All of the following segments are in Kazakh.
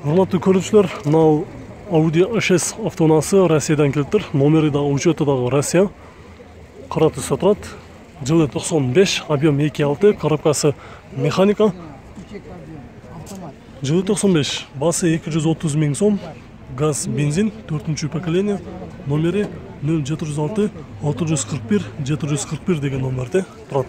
Hurmatly ko'ruvchilar, mынау Audi A6 avtounasi Rossiyadan kelibdir. Nomeri da учетыдагы Rossiya. Qora tusda turadi. Jili 95, объем 2.6, коробкасы mexanika. Jili 95, bası 230 ming so'm, gaz, benzin, 4-chi поколение, nomeri 0706 641 741 degan nomerda turadi.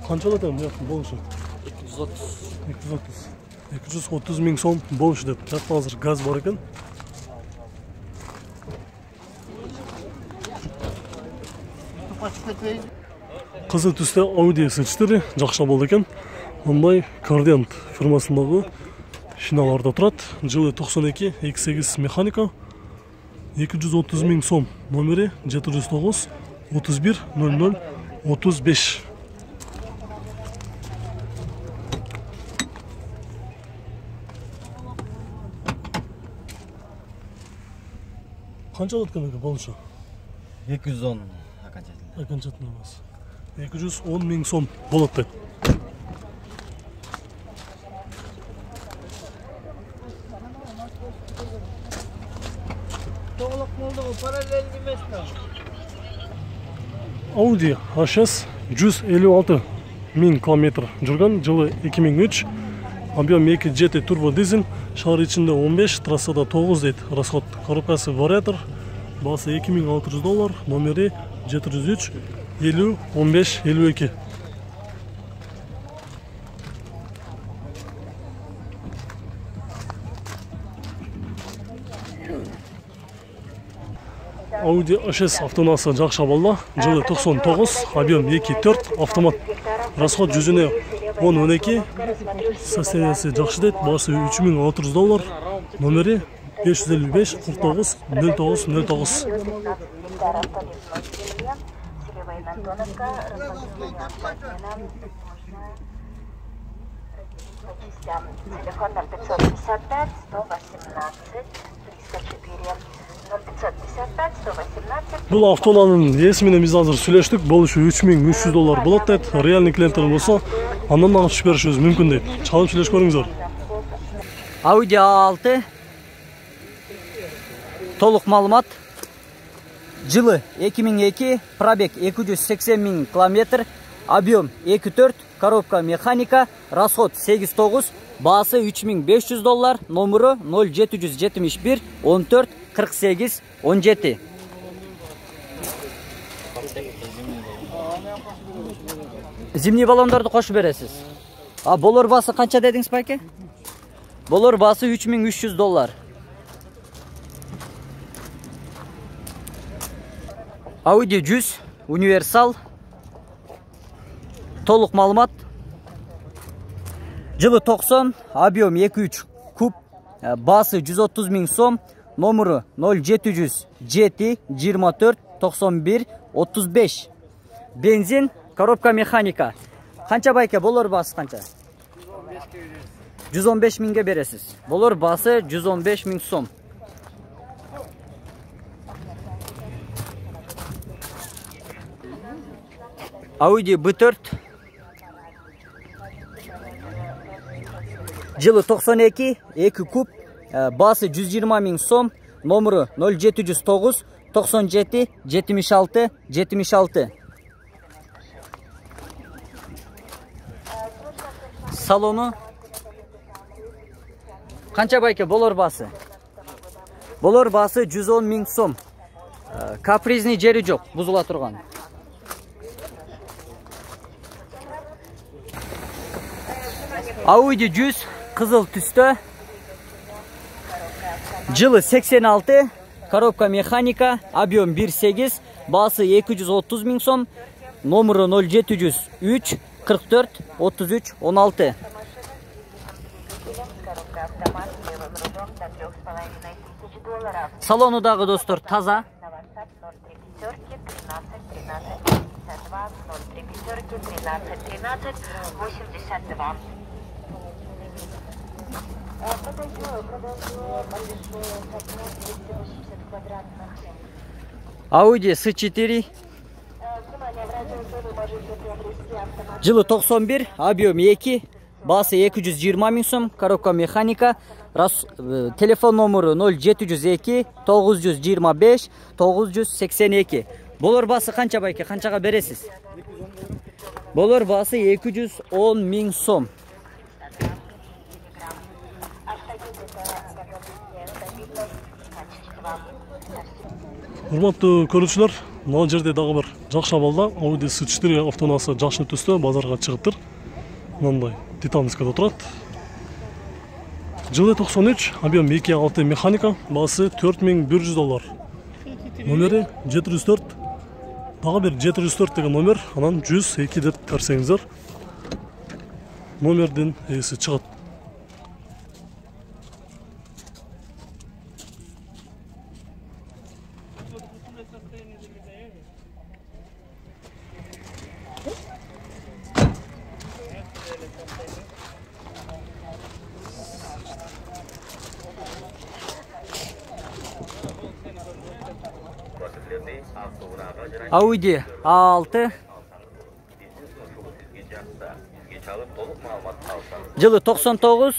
Qanchalar ham yo'q bo'lishi? 230 ming so'm bo'lishi deb. Hozir gaz bor ekan. Qizil tusda Audi S4 yaxshi bo'ldi ekan. Bunday Cardent firmasidagi shinalarda turadi. Jili 92, X8 mexanika. 230 ming so'm. Nomeri 709 31 00 35. Qanchalar ekan bo'lishi? 210 Окончательно emas. 210 ming so'm bo'ladi. To'liq bo'ldi, parallel emasmi? Audi A6 156 ming kilometr yurgan, jili 2003, объем 2 GT turbo dizel, shahar ichida 15, trassada 9 deydi. Расход коробкасы variator, bası $2600, nomeri 703 50 15 52. Audi A6 avtounasi yaxshi bo'ldi. Jili 99, объем 2.4, avtomat. Расход yüzüne 10-12, состояниясы yaxshi deydi. Bası $3600, nomeri 555 49 09 09. Телефон 555 118 304 555 118. Бұл автоунанын есіміне біз азыр сөйлештік. Болушы $3300 болады дейді. Реальный клиенттер болса, андан ағып түшіп берішіміз мүмкін дейді. Чалып сөйлеш көріңіздер. Audi A6 толық маалымат. Жылы 2002, пробег 280 мing километр, объем 2.4, коробка механика, расход 8.9, басы $3500, номері 0771 14 48 17. Зимний баллондарды қошып бересіз. Болор басы қанша дедіңіз пәке? Болор басы $3300. Audi 100 универсал, толық маалымат. Жылы 90, объем 2.3 куб, басы 130 мing сом, номері 0707 24 91 35. Бензин, коробка механика. Қанша байке болор басы қанша? 115 мingге бересіз. Болор басы 115 ming сом. Audi B4 жылы 92, 2 куб, bası 120 ming сом, номері 0709 97 76 76. Салону қанша байке болор басы? Болор басы 110 ming сом. Капризный жері жоқ, бұзыла тұрған. Audi 100 қызыл түсті. Жылы 86, коробка механика, объем 1.8, басы 230 ming сом, номері 0703 44 33 16. Салонудағы достар таза. 82. Audi S4. Жылы 91, объем 2, басы 220 миң сом, коробка механика, телефон номеры 0702 925 982. Болор басы қанша байке, қаншаға бересіз? Болор басы 210 миң сом. Урматтуу көрүүчүлөр, мына жерде дагы бир жакшы абалда Audi S4 автоунаасы жакшы түстө базарга чыгыптыр. Мындай титанскада турат. Жылы 93, объем 2.6 механика, басы $4100. Номери 704. Дагы бир 704 деген номер, анан 102 деп терсеңиздер. Номердин ээси чыгат. Audi A6. Жылы 99,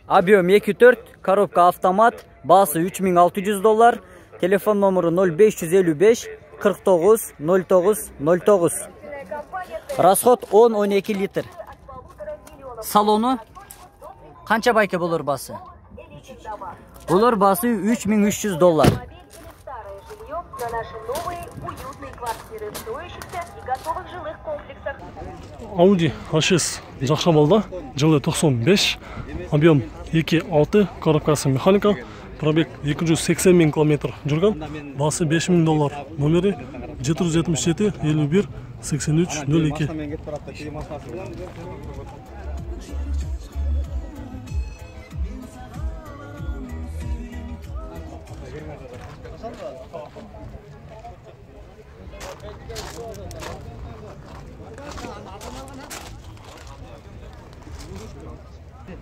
объем 2.4, коробка автомат, басы $3600, телефон номеры 0555 49 09 09. Расход 10-12 литр. Салону қанша байке болор басы? Болор басы $3300. На наши новые уютные квартиры в строящихся и готовых жилых комплексах. Audi A6 жакшы абалда, жылы 95, объем 2.6, коробкасы механика, пробег 280 миң километр жүргөн, басы $5000. Номери 777 51 83 02.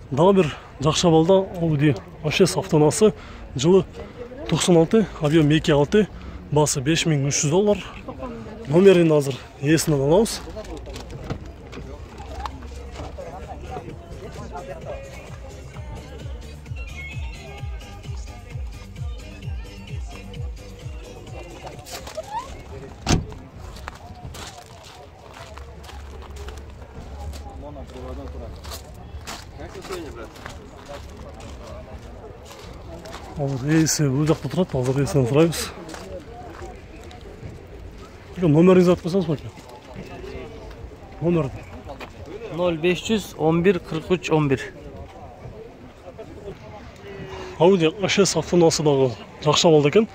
Дагы бир жакшы абалда Audi A6 автоунаасы жылы 96, объем 2.6, басы $5300. Номерин азыр ээсинен алабыз. Азыр ээси бул жакта турат, азыр ээсинен сурайбыз. Номеріңізді атып қойсаңыз баке. Номер 0511 43 11. Audi A6 автоунаасы дагы жакшы абалда экен.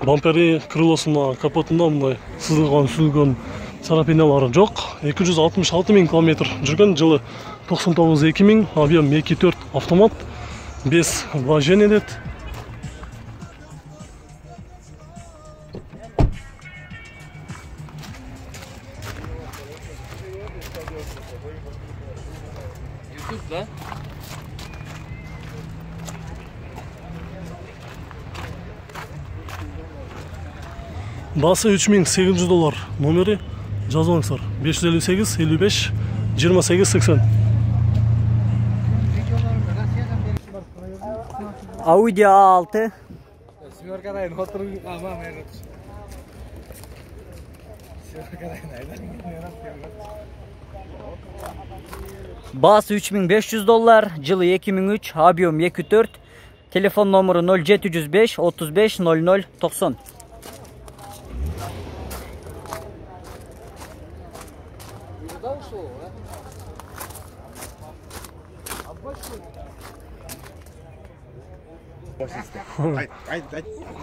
Бампери, крылосунда, капотунда мындай сызылган, сүзүлгөн царапиналары жок. 266 миң километр жүргөн, жылы 99 2000, объем 2.4 автомат, без вождения дет. Басы $3800. Номери жазыңыздар. 558 55 28 80. Audi A6. Bası $3500, жылы 2003, объем 2.4, телефон номеры 0705 35 00 90.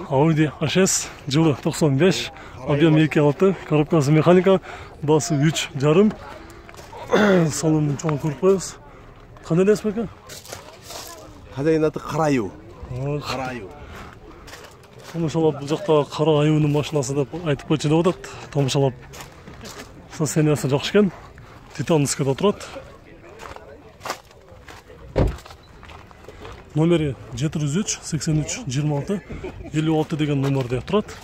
Audi A6 жылы 95, объем 2.6, коробкасы механика, басы 3,5. Салонын чоң көріп қойыз. Қандай дәс бәке? Хозяин аты Қараю. Қараю. Томшалап бұл жақта қара аюының машинасы деп айтып қойшы деп отады. Томшалап состояниясы жақсы екен. Титанскада тұрады. Номері 703 83 26 56 деген номерде тұрады.